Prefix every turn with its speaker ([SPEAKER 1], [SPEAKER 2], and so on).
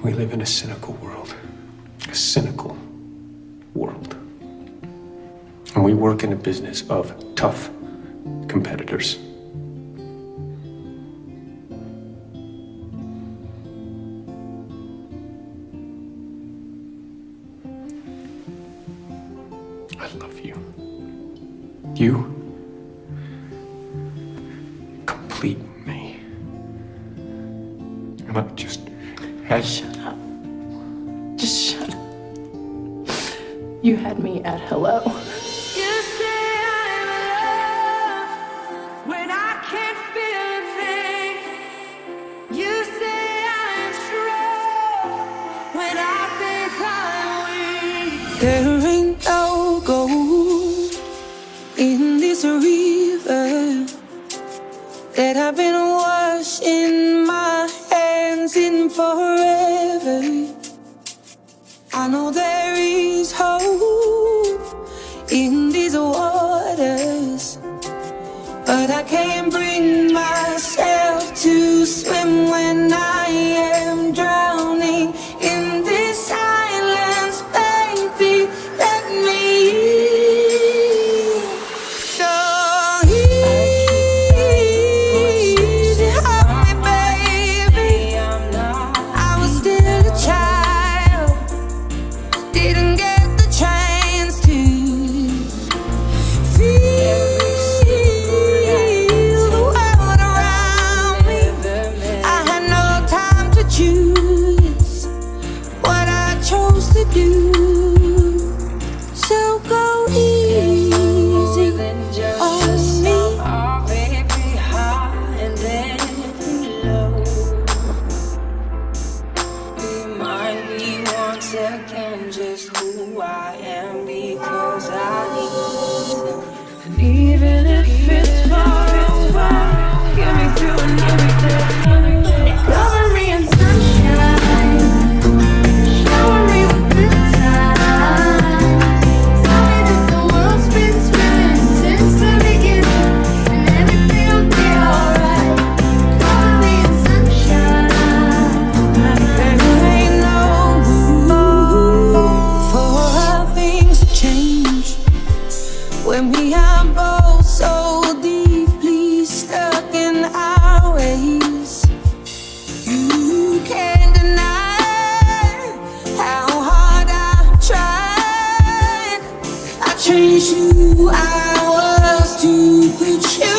[SPEAKER 1] We live in a cynical world. A cynical world. And we work in a business of tough competitors. I love you. You complete me. And I just had...
[SPEAKER 2] Shut up. Just shut up. You had me at hello.
[SPEAKER 3] You say I'm in love when I can't feel a thing. You say I'm strong when I think I'm weak. There ain't no gold in this river that I've been washing my hands in forever. I know there is hope in these waters, but I can't bring myself to swim when I am drowning in this silence. Baby, let me go easy on me, baby. I was still a child, didn't get the chance to feel the world around me. I had no time to choose what I chose to do. So go easy on me. Remind me once again just who I am, because I need to. And even if it's far away, get me through another day. Cover me in sunshine, shower me with good times. Tell me that the world's been spinning since the beginning, and everything will be alright. Cover me in sunshine. There ain't no room for how things change when we are both so deeply stuck in our ways. You can't deny how hard I tried. I changed who I was to put you